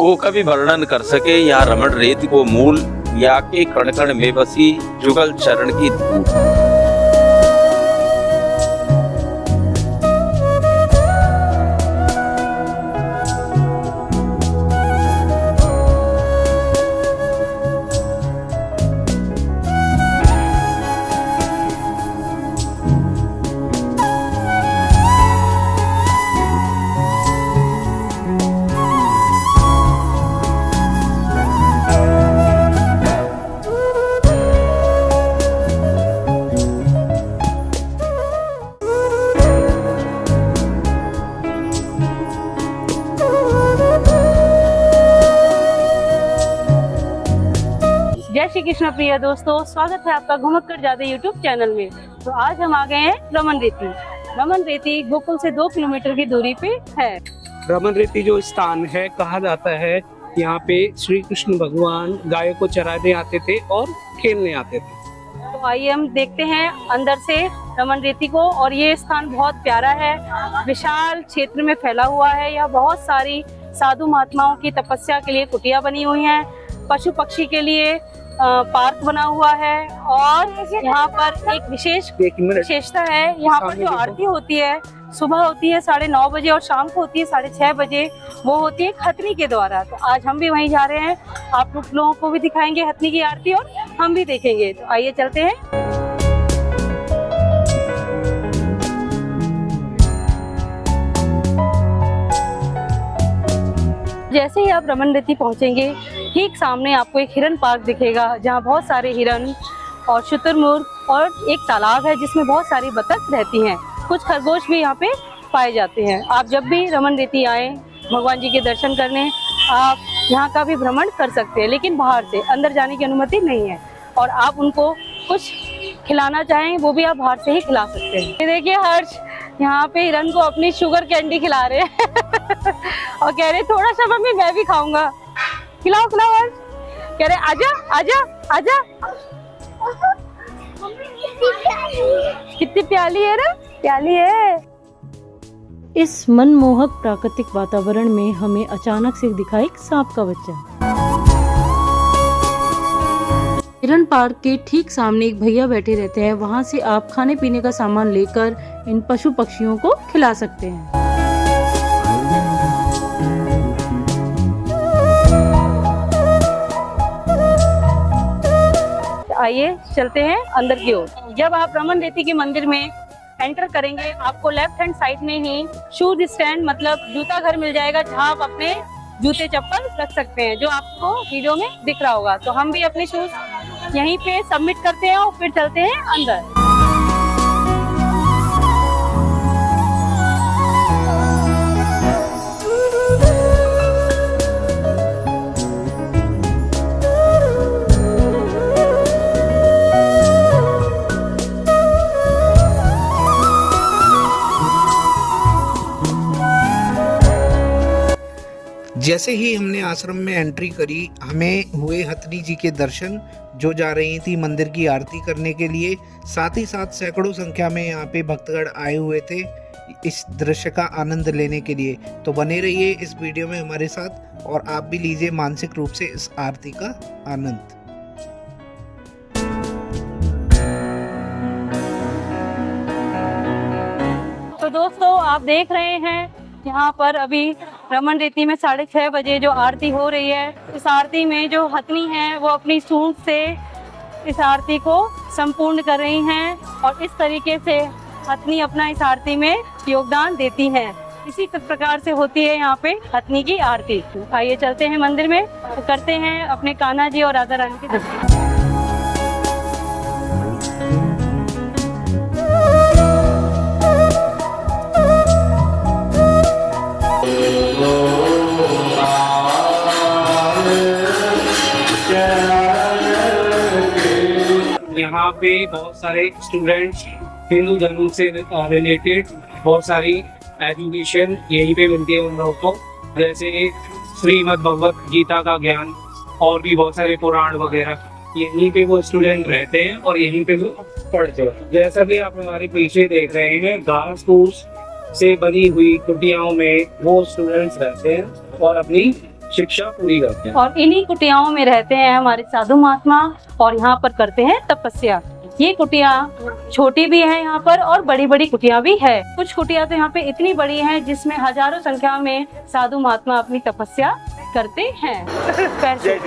को कभी वर्णन कर सके। यहाँ रमण रेत को मूल या के कण कण में बसी जुगल चरण की धूप। जय श्री कृष्ण प्रिय दोस्तों, स्वागत है आपका घुमक्कर जादे यूट्यूब चैनल में। तो आज हम आ गए हैं रमन रेती। रमन रेती गोकुल से 2 किलोमीटर की दूरी पे है। रमन रेती जो स्थान है, कहा जाता है यहाँ पे श्री कृष्ण भगवान गायों को चराने आते थे और खेलने आते थे। तो आइए हम देखते हैं अंदर से रमन रेती को। और ये स्थान बहुत प्यारा है, विशाल क्षेत्र में फैला हुआ है। यह बहुत सारी साधु महात्माओं की तपस्या के लिए कुटिया बनी हुई है, पशु पक्षी के लिए पार्क बना हुआ है। और यहाँ पर एक विशेषता है, यहाँ पर जो आरती होती है सुबह होती है 9:30 बजे और शाम को होती है 6:30 बजे। वो होती है हथनी के द्वारा। तो आज हम भी वहीं जा रहे हैं, आप लोगों को भी दिखाएंगे हथनी की आरती और हम भी देखेंगे। तो आइए चलते हैं। जैसे ही आप रमन रेती पहुंचेंगे, ठीक सामने आपको एक हिरन पार्क दिखेगा, जहां बहुत सारे हिरन और शुतुरमुर्ग और एक तालाब है जिसमें बहुत सारी बतख रहती हैं। कुछ खरगोश भी यहाँ पे पाए जाते हैं। आप जब भी रमन रेती आए भगवान जी के दर्शन करने, आप यहाँ का भी भ्रमण कर सकते हैं, लेकिन बाहर से, अंदर जाने की अनुमति नहीं है। और आप उनको कुछ खिलाना चाहें वो भी आप बाहर से ही खिला सकते हैं। ये देखिए हर्ष यहाँ पे हिरन को अपनी शुगर कैंडी खिला रहे हैं और कह रहे थोड़ा सा मम्मी मैं भी खाऊंगा। खिलाओ खिलाओ हर्ष। कह रहे आजा आजा आजा। कितनी प्याली है रे, प्याली है। इस मनमोहक प्राकृतिक वातावरण में हमें अचानक से दिखा एक सांप का बच्चा। हिरन पार्क के ठीक सामने एक भैया बैठे रहते हैं, वहां से आप खाने पीने का सामान लेकर इन पशु पक्षियों को खिला सकते हैं। आइए चलते हैं अंदर की ओर। जब आप रमन रेती के मंदिर में एंटर करेंगे, आपको लेफ्ट हैंड साइड में ही शूज स्टैंड मतलब जूता घर मिल जाएगा, जहां आप अपने जूते चप्पल रख सकते हैं, जो आपको वीडियो में दिख रहा होगा। तो हम भी अपने शूज यहीं पे सबमिट करते हैं और फिर चलते हैं अंदर। जैसे ही हमने आश्रम में एंट्री करी, हमें हुए हथनी जी के दर्शन, जो जा रही थी मंदिर की आरती करने के लिए। साथ ही साथ सैकड़ों संख्या में यहाँ पे भक्तगण आए हुए थे इस दृश्य का आनंद लेने के लिए। तो बने रहिए इस वीडियो में हमारे साथ और आप भी लीजिए मानसिक रूप से इस आरती का आनंद। तो दोस्तों आप देख रहे हैं यहाँ पर अभी रमन रेती में 6:30 बजे जो आरती हो रही है। इस आरती में जो हथनी है वो अपनी सूंड से इस आरती को संपूर्ण कर रही हैं और इस तरीके से हथनी अपना इस आरती में योगदान देती हैं। इसी प्रकार से होती है यहाँ पे हथनी की आरती। आइए चलते हैं मंदिर में, तो करते हैं अपने कान्हा जी और राधा रानी के दर्शन। यहाँ पे बहुत सारे स्टूडेंट्स हिंदू धर्म से रिलेटेड बहुत सारी एजुकेशन यहीं पे मिलती है उन लोगों को, जैसे श्रीमद् भगवत गीता का ज्ञान और भी बहुत सारे पुराण वगैरह। यहीं पे वो स्टूडेंट रहते हैं और यहीं पे वो पढ़ते हैं। जैसा कि आप हमारे पीछे देख रहे हैं, घास फूस से बनी हुई कुटियाओं में वो स्टूडेंट्स रहते हैं और अपनी शिक्षा पूरी करते हैं। और इन्हीं कुटियाओं में रहते हैं हमारे साधु महात्मा और यहाँ पर करते हैं तपस्या। ये कुटिया छोटी भी है यहाँ पर और बड़ी बड़ी कुटिया भी है। कुछ कुटिया तो यहाँ पे इतनी बड़ी हैं जिसमें हजारों संख्या में साधु महात्मा अपनी तपस्या करते हैं। पैसे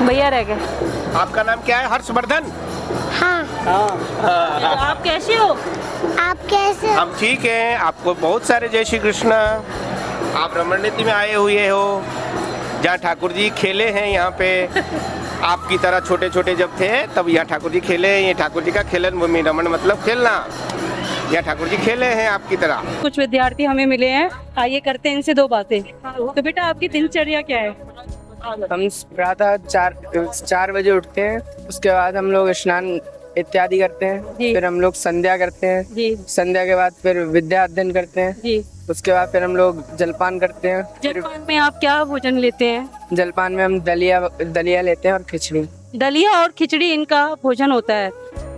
भैया रह गए। आपका नाम क्या है? हर्षवर्धन। आप कैसे हो? आप कैसे? हम ठीक हैं। आपको बहुत सारे जय श्री कृष्णा। आप रमन नीति में आए हुए हो जहाँ ठाकुर जी खेले हैं। यहाँ पे आपकी तरह छोटे छोटे जब थे तब यहाँ ठाकुर जी खेले हैं। ये ठाकुर जी का खेलन भूमि। रमन मतलब खेलना। यहाँ ठाकुर जी खेले हैं आपकी तरह। कुछ विद्यार्थी हमें मिले हैं, आइए करते हैं इनसे दो बातें। तो बेटा आपकी दिनचर्या क्या है? हम प्रातः 4 बजे उठते हैं। उसके बाद हम लोग स्नान इत्यादि करते हैं। जी। फिर हम लोग संध्या करते हैं। जी संध्या के बाद फिर विद्या अध्ययन करते हैं। जी। उसके बाद फिर हम लोग जलपान करते हैं। फिर जलपान में आप क्या भोजन लेते हैं? जलपान में हम दलिया लेते हैं और खिचड़ी। दलिया और खिचड़ी इनका भोजन होता है।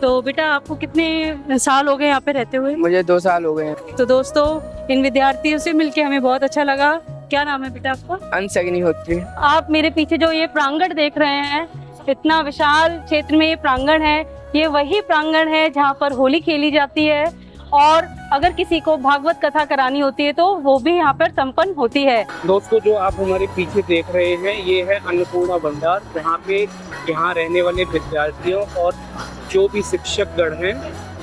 तो बेटा आपको कितने साल हो गए यहाँ पे रहते हुए? मुझे 2 साल हो गए हैं। तो दोस्तों इन विद्यार्थियों से मिलके हमें बहुत अच्छा लगा। क्या नाम है बेटा आपका? अंश अग्निहोत्री। आप मेरे पीछे जो ये प्रांगण देख रहे हैं, इतना विशाल क्षेत्र में ये प्रांगण है, ये वही प्रांगण है जहाँ पर होली खेली जाती है। और अगर किसी को भागवत कथा करानी होती है तो वो भी यहाँ पर संपन्न होती है। दोस्तों जो आप हमारे पीछे देख रहे हैं ये है अन्नपूर्णा भंडार, जहाँ पे यहाँ रहने वाले विद्यार्थियों और जो भी शिक्षक गण हैं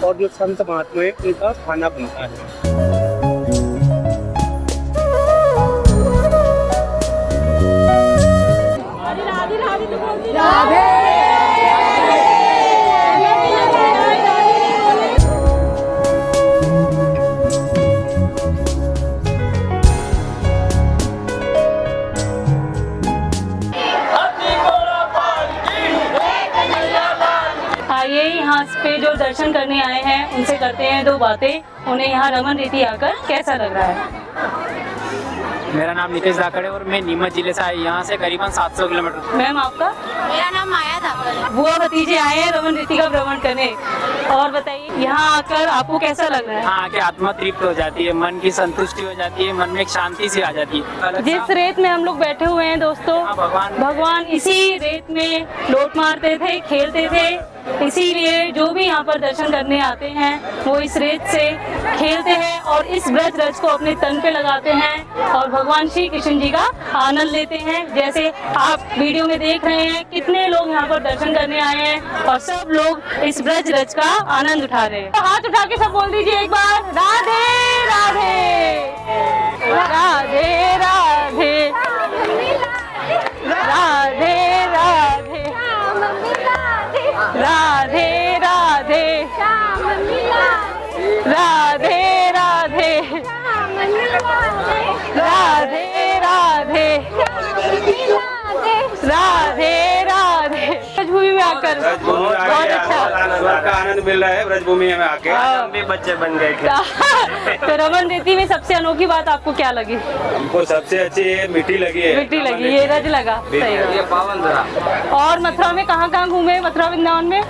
और जो संत महात्मा हैं उनका खाना बनता है। आइए यहाँ पे जो दर्शन करने आए हैं उनसे करते हैं दो बातें। उन्हें यहाँ रमन रीति आकर कैसा लग रहा है? मेरा नाम नितेश धाकड़ है और मैं नीमच जिले से आया। यहाँ से करीबन 700 किलोमीटर। मैम आपका? मेरा नाम माया धाकड़। बुआ भतीजे आए हैं रमन रीति का भ्रमण करने। और बताइए यहाँ आकर आपको कैसा लग रहा है? यहाँ आके आत्मा तृप्त हो जाती है, मन की संतुष्टि हो जाती है, मन में एक शांति सी आ जाती है। जिस रेत में हम लोग बैठे हुए हैं दोस्तों, भगवान इसी रेत में लोट मारते थे, खेलते थे। इसीलिए जो भी यहाँ पर दर्शन करने आते हैं वो इस रेत से खेलते हैं और इस ब्रज रज को अपने तन पे लगाते हैं और भगवान श्री कृष्ण जी का आनंद लेते हैं। जैसे आप वीडियो में देख रहे हैं कितने लोग यहाँ पर दर्शन करने आए हैं और सब लोग इस ब्रज रज का आनंद उठा रहे हैं। तो हाथ उठा के सब बोल दीजिए एक बार, राधे राधे राधे राधे राधे राधे राधे राधे राधे राधे राधे राधे राधे राधे। ब्रजभूमि में आकर बहुत अच्छा का आनंद मिल रहा है। ब्रजभूमि में आके हम भी बच्चे बन गए थे। तो रमन रीति में सबसे अनोखी बात आपको क्या लगी? हमको सबसे अच्छी ये मिट्टी लगी है। मिट्टी लगी, ये रज लगा। सही है। पावन धरा। और मथुरा में कहाँ घूमे? मथुरा वृंदावन में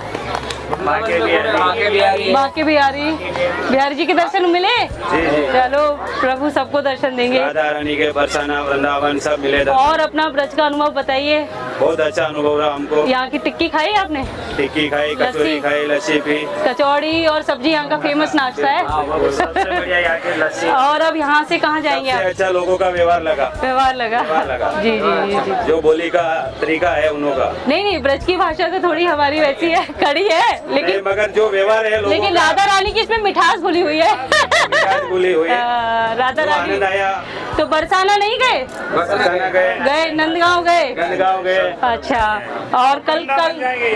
बांके बिहारी जी के दर्शन मिले? चलो प्रभु सबको दर्शन देंगे। राधा रानी के बरसाना वृंदावन सब मिले। और अपना ब्रज का अनुभव बताइए। बहुत अच्छा अनुभव रहा हमको। यहाँ की टिक्की खाई आपने? टिक्की खाई, कचौरी खाई, लस्सी पी। कचौड़ी और सब्जी यहाँ का फेमस नाश्ता है। सबसे बढ़िया यहाँ के लस्सी। और अब यहाँ से कहाँ जाएंगे आप? अच्छा लोगों का व्यवहार लगा। व्यवहार लगा। जी जी जी जी। जो बोली का तरीका है उन्हों का। नहीं ब्रज की भाषा तो थोड़ी हमारी वैसी है, कड़ी है, लेकिन मगर जो व्यवहार है लेकिन राधा रानी की इसमें मिठास भुली हुई है। मिठास भुली हुई है। राधा रानी आनंद आया। तो बरसाना नहीं गए? बरसाना गए, नंदगांव गए। अच्छा, और कल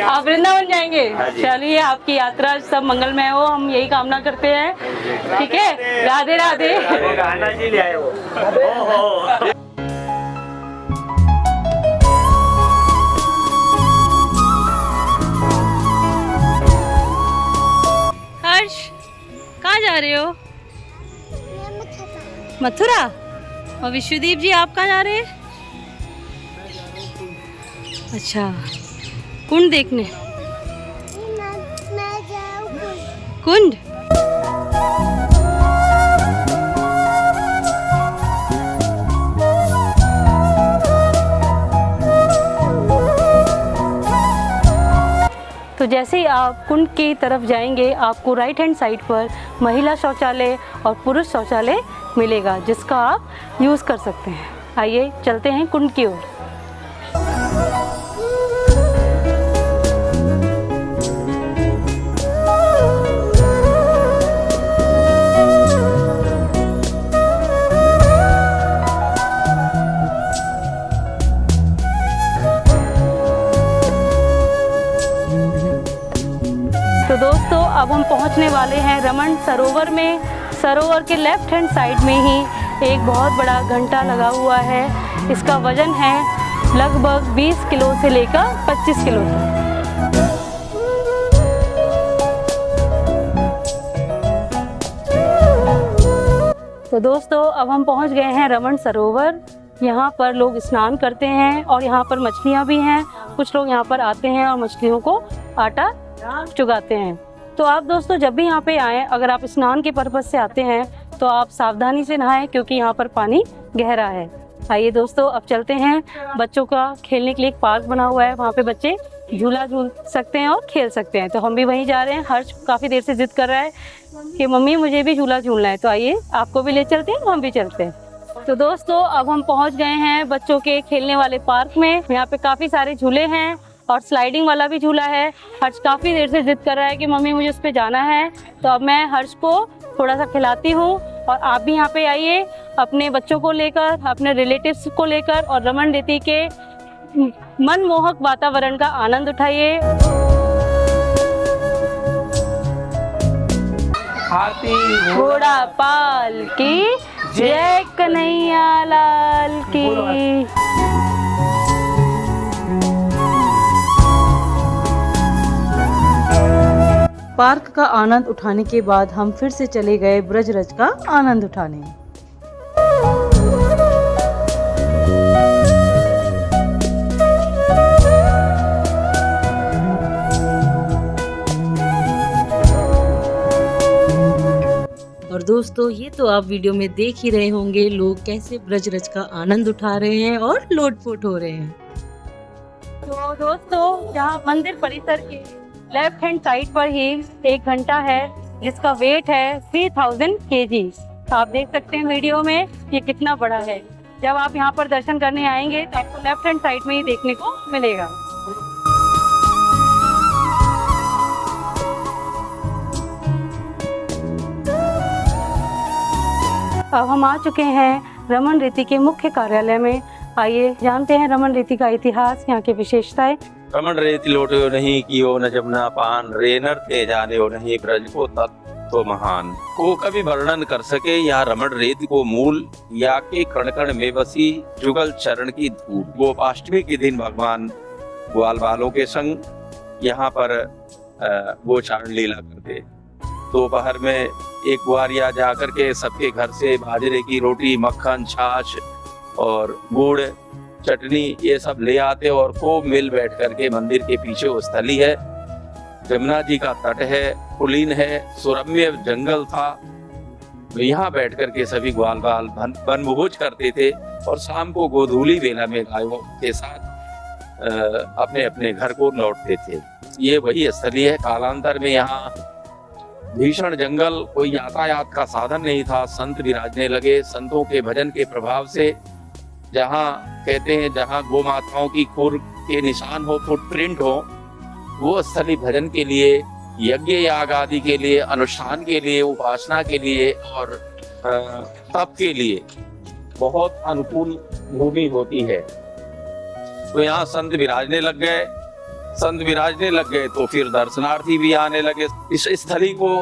आप वृंदावन जाएंगे? चलिए आपकी यात्रा सब मंगलमय हो, हम यही कामना करते हैं। ठीक है, राधे राधे। गाना जी ले आए वो। हर्ष कहाँ जा रहे हो? मथुरा। और विश्वदीप जी आप कहाँ जा रहे हैं? अच्छा, कुंड देखने। कुंड। तो जैसे ही आप कुंड की तरफ जाएंगे आपको राइट हैंड साइड पर महिला शौचालय और पुरुष शौचालय मिलेगा, जिसका आप यूज़ कर सकते हैं। आइए चलते हैं कुंड की ओर। तो दोस्तों अब हम पहुंचने वाले हैं रमन सरोवर में। सरोवर के लेफ्ट हैंड साइड में ही एक बहुत बड़ा घंटा लगा हुआ है। इसका वजन है लगभग 20 किलो से लेकर 25 किलो तक। तो दोस्तों अब हम पहुंच गए हैं रमन सरोवर। यहाँ पर लोग स्नान करते हैं और यहाँ पर मछलियाँ भी हैं। कुछ लोग यहाँ पर आते हैं और मछलियों को आटा चुगाते हैं। तो आप दोस्तों जब भी यहाँ पे आएँ, अगर आप स्नान के पर्पज़ से आते हैं तो आप सावधानी से नहाएं, क्योंकि यहाँ पर पानी गहरा है। आइए दोस्तों अब चलते हैं। बच्चों का खेलने के लिए एक पार्क बना हुआ है, वहाँ पे बच्चे झूला झूल सकते हैं और खेल सकते हैं। तो हम भी वहीं जा रहे हैं। हर्ष काफ़ी देर से जिद कर रहा है कि मम्मी मुझे भी झूला झूलना है, तो आइए आपको भी ले चलते हैं, हम भी चलते हैं। तो दोस्तों अब हम पहुँच गए हैं बच्चों के खेलने वाले पार्क में। यहाँ पे काफ़ी सारे झूले हैं और स्लाइडिंग वाला भी झूला है। हर्ष काफ़ी देर से जिद कर रहा है कि मम्मी मुझे उस पर जाना है, तो अब मैं हर्ष को थोड़ा सा खिलाती हूँ। और आप भी यहाँ पे आइए अपने बच्चों को लेकर, अपने रिलेटिव्स को लेकर, और रमन रेती के मनमोहक वातावरण का आनंद उठाइए। हाथी घोड़ा पाल की जय, कन्हैया लाल की। पार्क का आनंद उठाने के बाद हम फिर से चले गए ब्रजरज का आनंद उठाने। और दोस्तों ये तो आप वीडियो में देख ही रहे होंगे लोग कैसे ब्रजरज का आनंद उठा रहे हैं और लोटपोट हो रहे हैं। तो दोस्तों यहाँ मंदिर परिसर के लेफ्ट हैंड साइड पर ही एक घंटा है, जिसका वेट है 3000 kg। तो आप देख सकते हैं वीडियो में ये कितना बड़ा है। जब आप यहाँ पर दर्शन करने आएंगे तो आपको लेफ्ट हैंड साइड में ही देखने को मिलेगा। अब हम आ चुके हैं रमन रेती के मुख्य कार्यालय में। आइए जानते हैं रमन रेती का इतिहास, यहाँ की विशेषताएं। रमन रेती लोटो नहीं कियो न जमुना पान, रेनर ते जाने हो नहीं ब्रज को तत्व तो महान। को कभी वर्णन कर सके यहाँ रमन रेती को मूल, या के कण कण में बसी जुगल चरण की धूप। गोपाष्टमी के दिन भगवान ग्वाल बालों के संग यहाँ पर गोचारण लीला करते। दोपहर में एक ग्वारिया जाकर के सबके घर से बाजरे की रोटी, मक्खन, छाछ और गुड़, चटनी ये सब ले आते और खूब मिल बैठ करके मंदिर के पीछे वो स्थली है, जमुना जी का तट है, कुलीन है, सुरम्य जंगल था। तो यहाँ बैठ करके सभी ग्वाल बाल वनभोज करते थे और शाम को गोधूली बेला में गायों के साथ अपने अपने घर को लौटते थे। ये वही स्थली है। कालांतर में यहाँ भीषण जंगल, कोई यातायात का साधन नहीं था। संत विराजने लगे। संतों के भजन के प्रभाव से जहाँ कहते हैं जहाँ गौ माताओं की खुर के निशान हो, फुटप्रिंट हो, वो स्थली भजन के लिए, यज्ञ याग आदि के लिए, अनुष्ठान के लिए, उपासना के लिए और तप के लिए बहुत अनुकूल भूमि होती है। तो यहाँ संत विराजने लग गए। संत विराजने लग गए तो फिर दर्शनार्थी भी आने लगे। इस स्थली को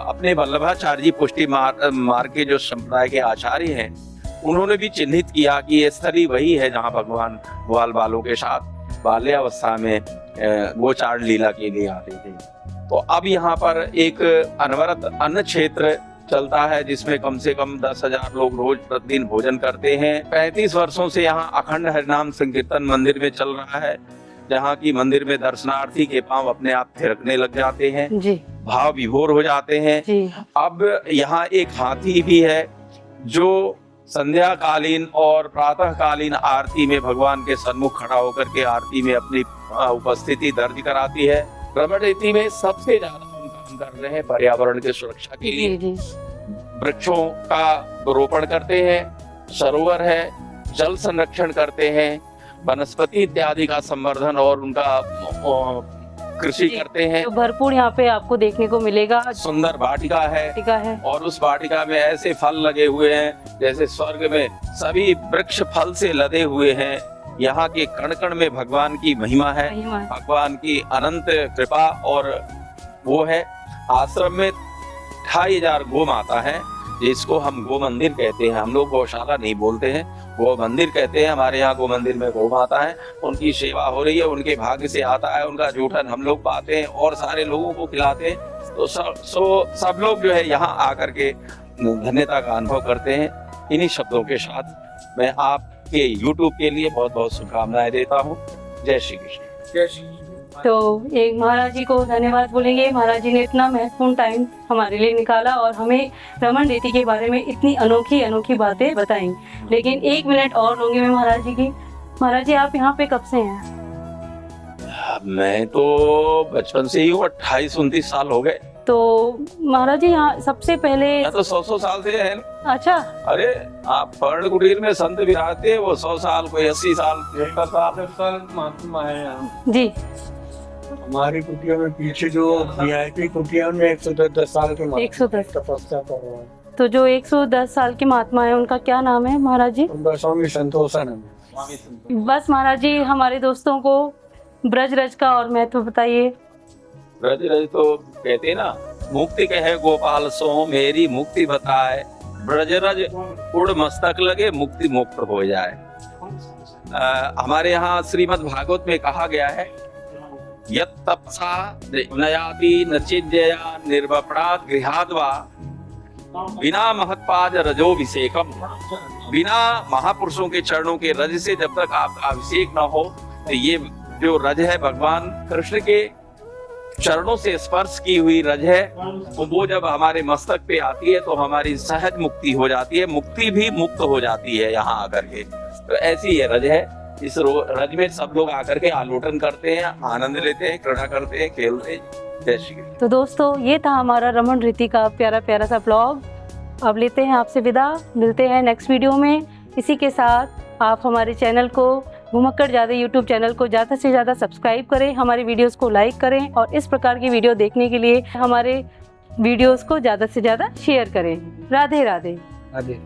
अपने वल्लभाचार्य जी पुष्टि मार्ग के जो संप्रदाय के आचार्य हैं, उन्होंने भी चिन्हित किया कि ये स्थली वही है जहाँ भगवान ग्वाल बालों के साथ बाल्यावस्था में गोचारण लीला के लिए आते थे। तो अब यहाँ पर एक अनवरत अन्न क्षेत्र चलता है, जिसमें कम से कम 10,000 लोग रोज प्रतिदिन भोजन करते हैं। 35 वर्षों से यहाँ अखंड हरिनाम संकीर्तन मंदिर में चल रहा है, जहाँ की मंदिर में दर्शनार्थी के पांव अपने आप थिरकने लग जाते हैं जी, भाव विभोर हो जाते हैं जी। अब यहाँ एक हाथी भी है जो संध्या कालीन और प्रातः कालीन आरती में भगवान के सन्मुख खड़ा होकर के आरती में अपनी उपस्थिति दर्ज कराती है। रमण रीति में सबसे ज्यादा हम काम कर रहे हैं पर्यावरण की सुरक्षा के लिए। जी वृक्षों का रोपण करते हैं, सरोवर है, जल संरक्षण करते हैं, वनस्पति इत्यादि का संवर्धन और उनका कृषि करते हैं। तो भरपूर यहाँ पे आपको देखने को मिलेगा। सुंदर वाटिका है वाटिका है और उस वाटिका में ऐसे फल लगे हुए हैं जैसे स्वर्ग में सभी वृक्ष फल से लदे हुए हैं। यहाँ के कण कण में भगवान की महिमा है, भगवान की अनंत कृपा। और वो है आश्रम में 25,000 गो माता है, जिसको हम गो मंदिर कहते हैं। हम लोग गौशाला नहीं बोलते हैं, गो मंदिर कहते हैं। हमारे यहाँ गो मंदिर में गो माता है, उनकी सेवा हो रही है, उनके भाग्य से आता है, उनका जूठन हम लोग पाते हैं और सारे लोगों को खिलाते हैं। तो सब लोग जो है यहाँ आकर के धन्यता का अनुभव करते हैं। इन्हीं शब्दों के साथ मैं आपके YouTube के लिए बहुत बहुत शुभकामनाएं देता हूँ। जय श्री कृष्ण। जय श्री। तो एक महाराज जी को धन्यवाद बोलेंगे। महाराज जी ने इतना महत्वपूर्ण टाइम हमारे लिए निकाला और हमें रमण रीति के बारे में इतनी अनोखी अनोखी बातें बताई। लेकिन 1 मिनट और लूंगी मैं महाराज जी की। महाराज जी आप यहाँ पे कब से हैं? मैं तो बचपन से ही हूँ, 28-29 साल हो गए। तो महाराज जी यहाँ सबसे पहले मैं तो 100 साल से है। अच्छा, अरे आप पर्ण कुटीर में संत विराजते, वो 100 साल, कोई 80 साल, 70 साल। महात्मा है यहाँ। जी हमारी कुटिया में पीछे जो VIP कुटिया में 110 साल के 110 तपस्या कर रहे हैं। तो जो 110 साल के महात्मा है उनका क्या नाम है महाराज जी? उनका स्वामी संतोषानंद। बस महाराज जी हमारे दोस्तों को ब्रज रज का और महत्व बताइए। ब्रज रज तो कहते हैं ना, मुक्ति कहे गोपाल सो मेरी मुक्ति बताए, ब्रज रज उड़ मस्तक लगे मुक्ति मुक्त हो जाए। हमारे यहाँ श्रीमद् भागवत में कहा गया है, यत् तपसा नयाति नचिद्यया निर्वपणा गृहाद्वा बिना महत्पाद रजोभिषेकम। बिना महापुरुषों के चरणों के रज से जब तक आपका अभिषेक न हो, तो ये जो रज है भगवान कृष्ण के चरणों से स्पर्श की हुई रज है, वो जब हमारे मस्तक पे आती है तो हमारी सहज मुक्ति हो जाती है, मुक्ति भी मुक्त हो जाती है यहाँ आकर के। तो ऐसी ये रज है। इस रज में सब लोग आकर के आलोटन करते हैं, आनंद लेते हैं, क्रीड़ा करते हैं, खेलते हैं। जय श्री कृष्ण। तो दोस्तों ये था हमारा रमण रीति का प्यारा प्यारा सा ब्लॉग। अब लेते हैं आपसे विदा, मिलते हैं नेक्स्ट वीडियो में। इसी के साथ आप हमारे चैनल को घुमक्कड़ जादे YouTube चैनल को ज़्यादा से ज़्यादा सब्सक्राइब करें, हमारी वीडियोस को लाइक करें और इस प्रकार की वीडियो देखने के लिए हमारे वीडियोस को ज़्यादा से ज़्यादा शेयर करें। राधे राधे। राधे।